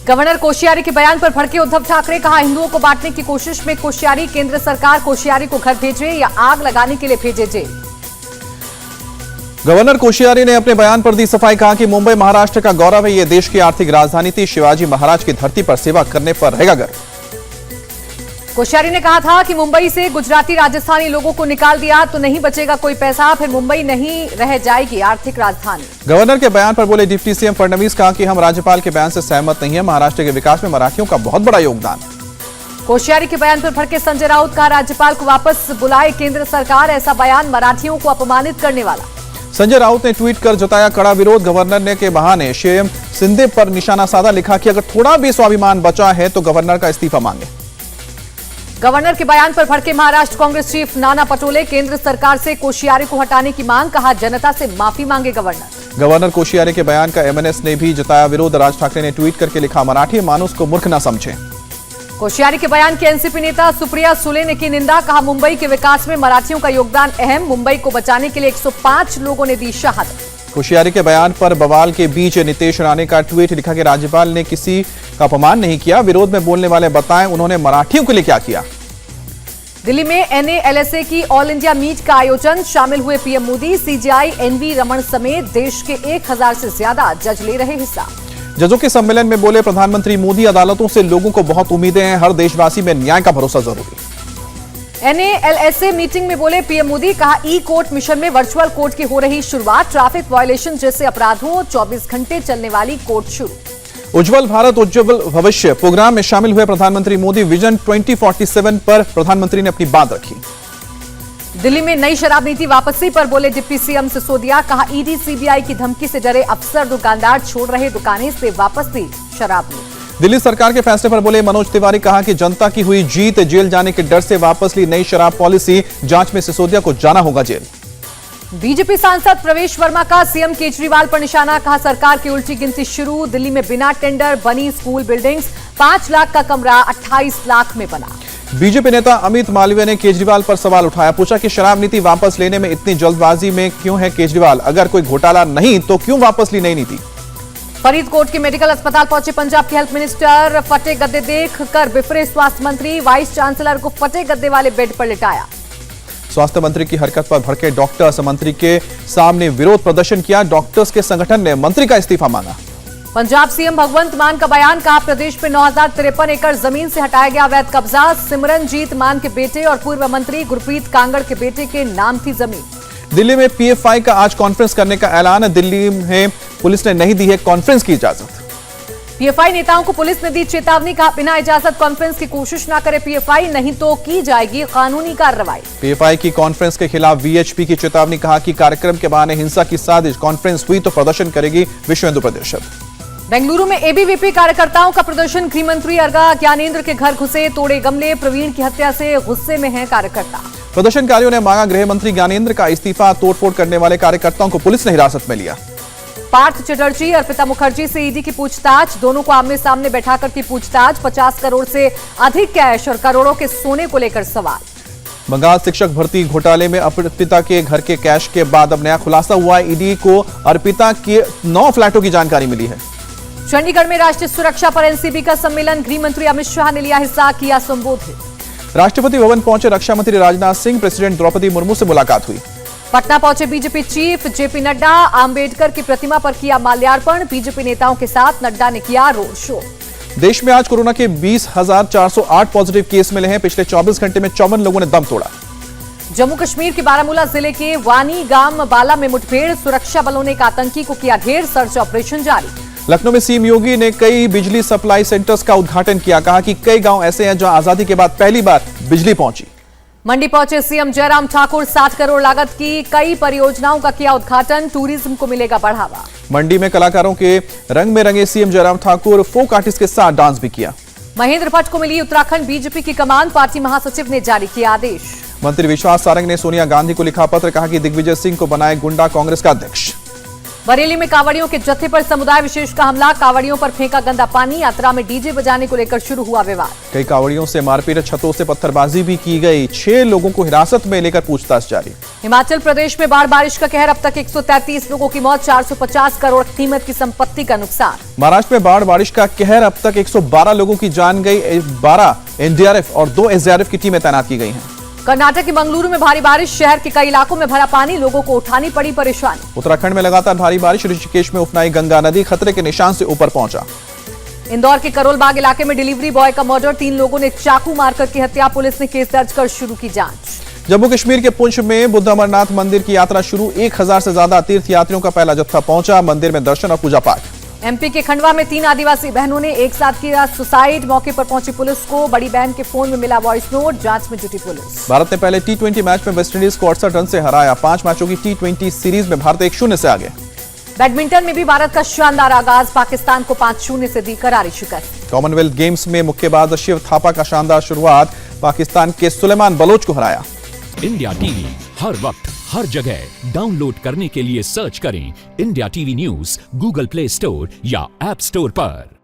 Governor Koshyari के बयान पर भड़के उद्धव ठाकरे, कहा हिंदुओं को बांटने की कोशिश में कोश्यारी, केंद्र सरकार कोश्यारी को घर भेजे या आग लगाने के लिए भेजे जेल। गवर्नर कोश्यारी ने अपने बयान पर दी सफाई, कहा कि मुंबई महाराष्ट्र का गौरव है, ये देश की आर्थिक राजधानी थी, शिवाजी महाराज की धरती पर सेवा करने पर रहेगा गर्व। कोश्यारी ने कहा था कि मुंबई से गुजराती राजस्थानी लोगों को निकाल दिया तो नहीं बचेगा कोई पैसा, फिर मुंबई नहीं रह जाएगी आर्थिक राजधानी। गवर्नर के बयान पर बोले डिप्टी सीएम फडणवीस, कहा कि हम राज्यपाल के बयान से सहमत नहीं है, महाराष्ट्र के विकास में मराठियों का बहुत बड़ा योगदान। कोश्यारी के बयान पर भड़के संजय राउत, कहा राज्यपाल को वापस बुलाए केंद्र सरकार, ऐसा बयान मराठियों को अपमानित करने वाला। संजय राउत ने ट्वीट कर जताया कड़ा विरोध, गवर्नर ने के बहाने सीएम शिंदे पर निशाना साधा, लिखा कि अगर थोड़ा भी स्वाभिमान बचा है तो गवर्नर का इस्तीफा मांगे। गवर्नर के बयान पर भड़के महाराष्ट्र कांग्रेस चीफ नाना पटोले, केंद्र सरकार से कोश्यारी को हटाने की मांग, कहा जनता से माफी मांगे गवर्नर। गवर्नर कोश्यारी के बयान का एमएनएस ने भी जताया विरोध, राज ठाकरे ने ट्वीट करके लिखा मराठी मानुस को मूर्ख न समझे। कोश्यारी के बयान की एनसीपी नेता सुप्रिया सुले ने की निंदा, कहा मुंबई के विकास में मराठियों का योगदान अहम, मुंबई को बचाने के लिए 105 लोगों ने दी शहादत। कोश्यारी के बयान पर बवाल के बीच नितेश राणे का ट्वीट, लिखा कि राज्यपाल ने किसी का अपमान नहीं किया, विरोध में बोलने वाले बताएं उन्होंने मराठियों के लिए क्या किया। दिल्ली में एनएएलएसए की ऑल इंडिया मीट का आयोजन, शामिल हुए पीएम मोदी, सीजेआई एनवी रमन समेत देश के 1000 से ज्यादा जज ले रहे हिस्सा। जजों के सम्मेलन में बोले प्रधानमंत्री मोदी, अदालतों से लोगों को बहुत उम्मीदें हैं, हर देशवासी में न्याय का भरोसा जरूरी। एनएएलएसए मीटिंग में बोले पीएम मोदी, कहा ई कोर्ट मिशन में वर्चुअल कोर्ट की हो रही शुरुआत, ट्रैफिक वायलेशन जैसे अपराधों 24 घंटे चलने वाली कोर्ट शुरू। उज्जवल भारत उज्जवल भविष्य प्रोग्राम में शामिल हुए प्रधानमंत्री मोदी, विजन 2047 पर प्रधानमंत्री ने अपनी बात रखी। दिल्ली में नई शराब नीति वापसी पर बोले डिप्टी सीएम सिसोदिया, कहा ईडी सीबीआई की धमकी से डरे अफसर दुकानदार छोड़ रहे दुकानें से वापस ली शराब नीति। दिल्ली सरकार के फैसले पर बोले मनोज तिवारी, कहा कि जनता की हुई जीत, जेल जाने के डर से वापस ली नई शराब पॉलिसी, जांच में सिसोदिया को जाना होगा जेल। बीजेपी सांसद प्रवेश वर्मा का सीएम केजरीवाल पर निशाना, कहा सरकार की उल्टी गिनती शुरू, दिल्ली में बिना टेंडर बनी स्कूल बिल्डिंग्स, 5 लाख का कमरा 28 लाख में बना। बीजेपी नेता अमित मालवीय ने केजरीवाल पर सवाल उठाया, पूछा कि शराब नीति वापस लेने में इतनी जल्दबाजी में क्यों है केजरीवाल, अगर कोई घोटाला नहीं तो क्यों वापस ली नई नीति। फरीदकोट के मेडिकल अस्पताल पहुंचे पंजाब के हेल्थ मिनिस्टर, फटे गद्दे देखकर बिफरे स्वास्थ्य मंत्री, वाइस चांसलर को फटे गद्दे वाले बेड पर लिटाया। स्वास्थ्य मंत्री की हरकत पर भड़के डॉक्टर्स, मंत्री के सामने विरोध प्रदर्शन किया, डॉक्टर्स के संगठन ने मंत्री का इस्तीफा मांगा। पंजाब सीएम भगवंत मान का बयान, कहा प्रदेश में 9053 एकड़ जमीन से हटाया गया अवैध कब्जा, सिमरनजीत मान के बेटे और पूर्व मंत्री गुरप्रीत कांगड़ के बेटे के नाम थी जमीन। दिल्ली में पीएफआई का आज कॉन्फ्रेंस करने का ऐलान, दिल्ली में पुलिस ने नहीं दी है कॉन्फ्रेंस की इजाजत। पीएफआई नेताओं को पुलिस ने दी चेतावनी, कहा बिना इजाजत कॉन्फ्रेंस की कोशिश न करे पीएफआई, नहीं तो की जाएगी कानूनी कार्रवाई। पीएफआई की कॉन्फ्रेंस के खिलाफ वीएचपी की चेतावनी, कहा कि कार्यक्रम के बहाने हिंसा की साजिश, कॉन्फ्रेंस हुई तो प्रदर्शन करेगी विश्व हिंदू परिषद। बेंगलुरु में एबीवीपी कार्यकर्ताओं का प्रदर्शन, गृह मंत्री अर्गा ज्ञानेंद्र के घर घुसे, तोड़े गमले, प्रवीण की हत्या से गुस्से में हैं कार्यकर्ता। प्रदर्शनकारियों ने मांगा गृह मंत्री ज्ञानेंद्र का इस्तीफा, तोड़फोड़ करने वाले कार्यकर्ताओं को पुलिस ने हिरासत में लिया। पार्थ चटर्जी, अर्पिता मुखर्जी से ईडी की पूछताछ, दोनों को आमने सामने बैठाकर की पूछताछ, 50 करोड़ से अधिक कैश और करोड़ों के सोने को लेकर सवाल। बंगाल शिक्षक भर्ती घोटाले में अर्पिता के घर के कैश के बाद अब नया खुलासा हुआ, ईडी को अर्पिता के 9 फ्लैटों की जानकारी मिली है। चंडीगढ़ में राष्ट्रीय सुरक्षा पर एनसीबी का सम्मेलन, गृह मंत्री अमित शाह ने लिया हिस्सा, किया संबोधित। राष्ट्रपति भवन पहुंचे रक्षा मंत्री राजनाथ सिंह, प्रेसिडेंट द्रौपदी मुर्मू से मुलाकात हुई। पटना पहुंचे BJP chief JP Nadda, Ambedkar की प्रतिमा पर किया माल्यार्पण, बीजेपी नेताओं के साथ नड्डा ने किया रोड शो। देश में आज कोरोना के 20,408 पॉजिटिव केस मिले हैं, पिछले 24 घंटे में 54 लोगों ने दम तोड़ा। जम्मू कश्मीर के बारामूला जिले के वानी गांव बाला में मुठभेड़, सुरक्षा बलों ने एक आतंकी को किया ढेर, सर्च ऑपरेशन जारी। लखनऊ में सीएम योगी ने कई बिजली सप्लाई सेंटर्स का उद्घाटन किया, कहा कि कई गांव ऐसे हैं जहां आजादी के बाद पहली बार बिजली पहुंची। मंडी पहुंचे सीएम जयराम ठाकुर, 60 करोड़ लागत की कई परियोजनाओं का किया उद्घाटन, टूरिज्म को मिलेगा बढ़ावा। मंडी में कलाकारों के रंग में रंगे CM Jairam Thakur, folk artist के साथ डांस भी किया। महेंद्र भट्ट को मिली उत्तराखंड बीजेपी की कमान, पार्टी महासचिव ने जारी किया आदेश। मंत्री विश्वास सारंग ने सोनिया गांधी को लिखा पत्र, कहा कि दिग्विजय सिंह को बनाए गुंडा कांग्रेस का अध्यक्ष। बरेली में कांवड़ियों के जत्थे पर समुदाय विशेष का हमला, कांवड़ियों पर फेंका गंदा पानी, यात्रा में डीजे बजाने को लेकर शुरू हुआ विवाद। कई कांवड़ियों से मारपीट, छतों से पत्थरबाजी भी की गई। 6 लोगों को हिरासत में लेकर पूछताछ जारी। हिमाचल प्रदेश में बाढ़ बारिश का कहर, अब तक 133 लोगों की मौत, 450 करोड़ कीमत की संपत्ति का नुकसान। महाराष्ट्र में बाढ़ बारिश का कहर, अब तक 112 लोगों की जान गई, 12 एनडीआरएफ और 2 एसडीआरएफ की टीमें तैनात की गई हैं। कर्नाटक के मंगलुरु में भारी बारिश, शहर के कई इलाकों में भरा पानी, लोगों को उठानी पड़ी परेशानी। उत्तराखंड में लगातार भारी बारिश, ऋषिकेश में उफनाई गंगा नदी खतरे के निशान से ऊपर पहुंचा। इंदौर के करोलबाग इलाके में डिलीवरी बॉय का मर्डर, 3 लोगों ने चाकू मारकर की हत्या, पुलिस ने केस दर्ज कर शुरू की जांच। जम्मू कश्मीर के पुंछ में बुद्ध अमरनाथ मंदिर की यात्रा शुरू, 1000 से ज्यादा तीर्थ यात्रियों का पहला जत्था पहुंचा, मंदिर में दर्शन और पूजा पाठ। एमपी के खंडवा में 3 आदिवासी बहनों ने एक साथ किया सुसाइड, मौके पर पहुंची पुलिस को बड़ी बहन के फोन में मिला वॉइस नोट, जांच में जुटी पुलिस। भारत ने पहले टी20 मैच में वेस्टइंडीज को 68 रन से हराया, 5 मैचों की टी20 सीरीज में भारत 1-0 से आगे। बैडमिंटन में भी भारत का शानदार आगाज, पाकिस्तान को 5-0 से दी करारी शिकस्त। कॉमनवेल्थ गेम्स में मुक्केबाज शिव थापा का शानदार शुरुआत, पाकिस्तान के सुलेमान बलोच को हराया। इंडिया टीवी हर वक्त हर जगह डाउनलोड करने के लिए सर्च करें India TV news Google play store या ऐप स्टोर पर।